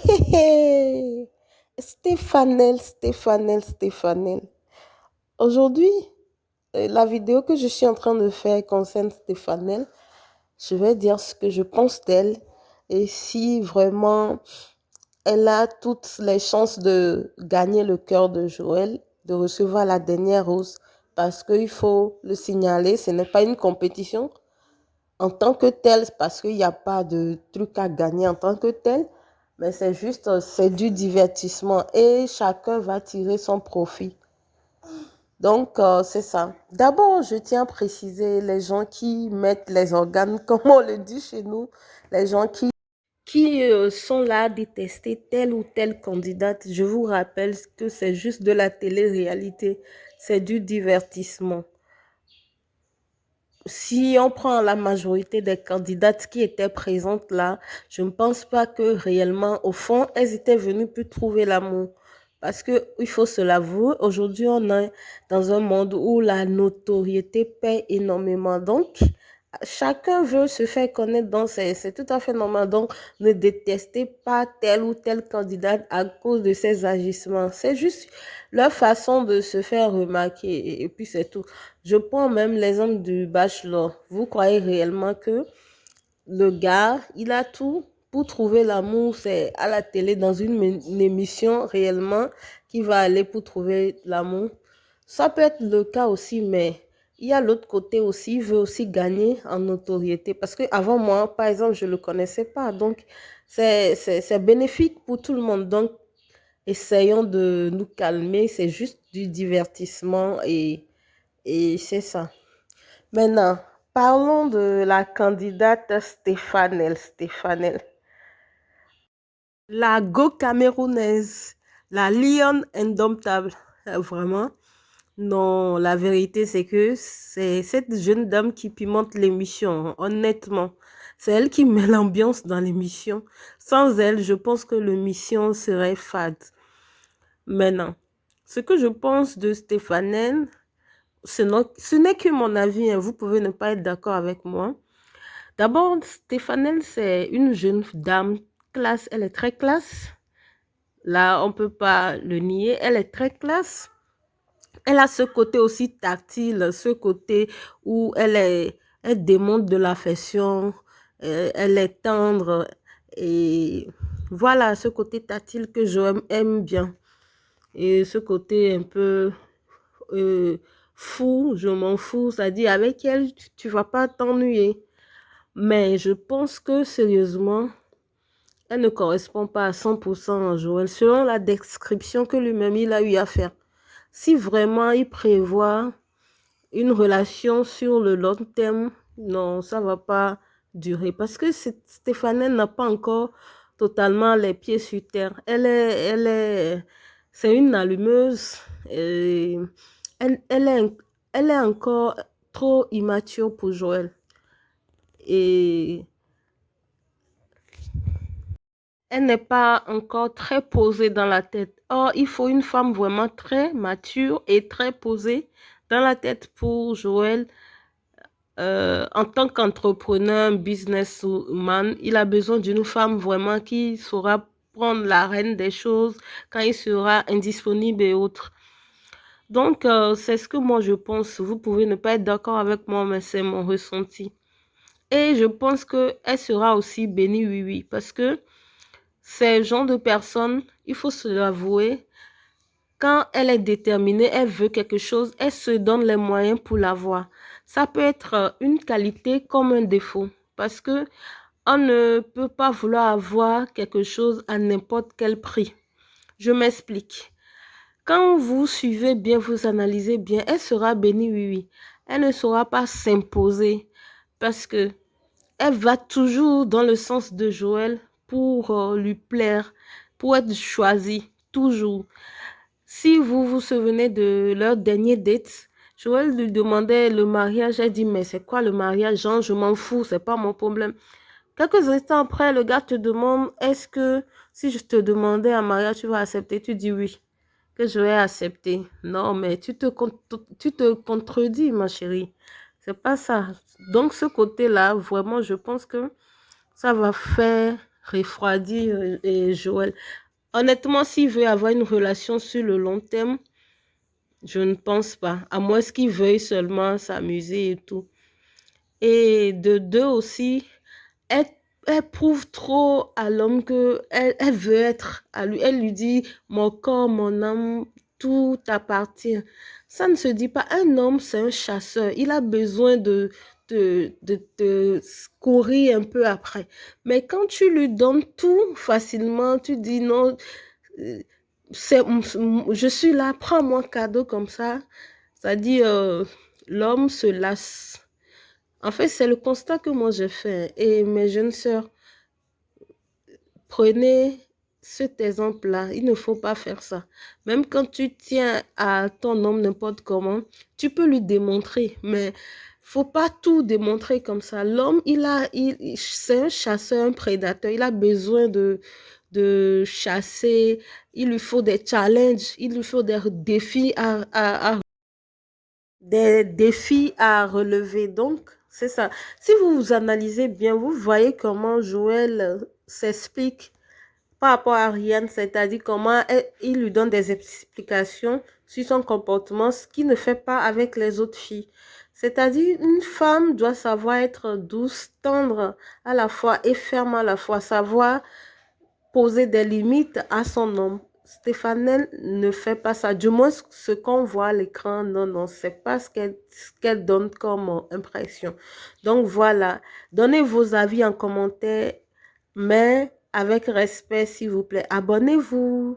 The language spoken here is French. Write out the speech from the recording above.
Hé, hé. Stéphanel, Stéphanel, Stéphanel. Aujourd'hui, la vidéo que je suis en train de faire concerne Stéphanel. Je vais dire ce que je pense d'elle et si vraiment elle a toutes les chances de gagner le cœur de Joël, de recevoir la dernière rose. Parce qu'il faut le signaler, ce n'est pas une compétition en tant que telle, parce qu'il n'y a pas de truc à gagner en tant que tel, mais c'est juste, c'est du divertissement et chacun va tirer son profit. Donc, c'est ça. D'abord, je tiens à préciser les gens qui mettent les organes, comme on le dit chez nous, les gens qui sont là à détester telle ou telle candidate. Je vous rappelle que c'est juste de la télé-réalité, c'est du divertissement. Si on prend la majorité des candidates qui étaient présentes là, je ne pense pas que réellement, au fond, elles étaient venues pour trouver l'amour. Parce qu'il faut se l'avouer, aujourd'hui, on est dans un monde où la notoriété paie énormément. Donc, chacun veut se faire connaître, donc c'est tout à fait normal. Donc, ne détestez pas tel ou tel candidat à cause de ses agissements. C'est juste leur façon de se faire remarquer et puis c'est tout. Je prends même l'exemple du bachelor. Vous croyez réellement que le gars, il a tout pour trouver l'amour, c'est à la télé, dans une émission réellement, qui va aller pour trouver l'amour? Ça peut être le cas aussi, mais il y a l'autre côté aussi, il veut aussi gagner en notoriété. Parce que avant moi, par exemple, je ne le connaissais pas. Donc, c'est bénéfique pour tout le monde. Donc, essayons de nous calmer. C'est juste du divertissement et c'est ça. Maintenant, parlons de la candidate Stéphanel. Stéphanel. La go camerounaise, la lionne indomptable. Vraiment. Non, la vérité, c'est que c'est cette jeune dame qui pimente l'émission, honnêtement. C'est elle qui met l'ambiance dans l'émission. Sans elle, je pense que l'émission serait fade. Maintenant, ce que je pense de Stéphanel, ce n'est que mon avis, hein. Vous pouvez ne pas être d'accord avec moi. D'abord, Stéphanel, c'est une jeune dame classe. Elle est très classe. Là, on ne peut pas le nier. Elle est très classe. Elle a ce côté aussi tactile, ce côté où elle démontre de l'affection, elle est tendre. Et voilà, ce côté tactile que aime bien. Et ce côté un peu euh, fou, je m'en fous, c'est-à-dire avec elle, tu ne vas pas t'ennuyer. Mais je pense que sérieusement, elle ne correspond pas à 100% à Joël, selon la description que lui-même il a eu à faire. Si vraiment il prévoit une relation sur le long terme, non, ça ne va pas durer. Parce que Stéphanie n'a pas encore totalement les pieds sur terre. C'est une allumeuse. Et elle, elle est, elle est encore trop immature pour Joël. Et elle n'est pas encore très posée dans la tête. Or, il faut une femme vraiment très mature et très posée dans la tête pour Joël. En tant qu'entrepreneur, businessman, il a besoin d'une femme vraiment qui saura prendre la rêne des choses quand il sera indisponible et autres. Donc, c'est ce que moi je pense. Vous pouvez ne pas être d'accord avec moi, mais c'est mon ressenti. Et je pense qu'elle sera aussi bénie, oui, oui, parce que ces genre de personnes, il faut se l'avouer, quand elle est déterminée, elle veut quelque chose, elle se donne les moyens pour l'avoir. Ça peut être une qualité comme un défaut parce que on ne peut pas vouloir avoir quelque chose à n'importe quel prix. Je m'explique. Quand vous suivez bien, vous analysez bien, elle sera bénie, oui, oui. Elle ne saura pas s'imposer parce que elle va toujours dans le sens de Joël pour lui plaire, pour être choisie, toujours. Si vous vous souvenez de leur dernier date, Joël lui demandait le mariage. Elle dit, mais c'est quoi le mariage? Genre, je m'en fous, c'est pas mon problème. Quelques instants après, le gars te demande, est-ce que si je te demandais un mariage, tu vas accepter? Tu dis oui, que je vais accepter. Non, mais tu te contredis, ma chérie. C'est pas ça. Donc, ce côté-là, vraiment, je pense que ça va faire refroidir et Joël. Honnêtement, s'il veut avoir une relation sur le long terme, je ne pense pas. À moins qu'il veuille seulement s'amuser et tout. Et de deux aussi, elle, elle prouve trop à l'homme que elle veut être à lui. Elle lui dit, mon corps, mon âme, tout t'appartient. Ça ne se dit pas. Un homme, c'est un chasseur. Il a besoin de courir un peu après. Mais quand tu lui donnes tout facilement, tu dis non, euh, je suis là, prends-moi cadeau comme ça. Ça dit, l'homme se lasse. En fait, c'est le constat que moi j'ai fait. Et mes jeunes sœurs, prenez cet exemple-là. Il ne faut pas faire ça. Même quand tu tiens à ton homme n'importe comment, tu peux lui démontrer. Mais faut pas tout démontrer comme ça. L'homme, c'est un chasseur, un prédateur. Il a besoin de chasser. Il lui faut des challenges. Il lui faut des défis à relever. Donc, c'est ça. Si vous vous analysez bien, vous voyez comment Joël s'explique par rapport à Ariane, c'est-à-dire comment il lui donne des explications sur son comportement, ce qu'il ne fait pas avec les autres filles. C'est-à-dire, une femme doit savoir être douce, tendre à la fois et ferme à la fois, savoir poser des limites à son homme. Stéphanelle ne fait pas ça. Du moins, ce qu'on voit à l'écran, non, non, c'est pas ce qu'elle donne comme impression. Donc voilà, donnez vos avis en commentaire, mais avec respect, s'il vous plaît. Abonnez-vous.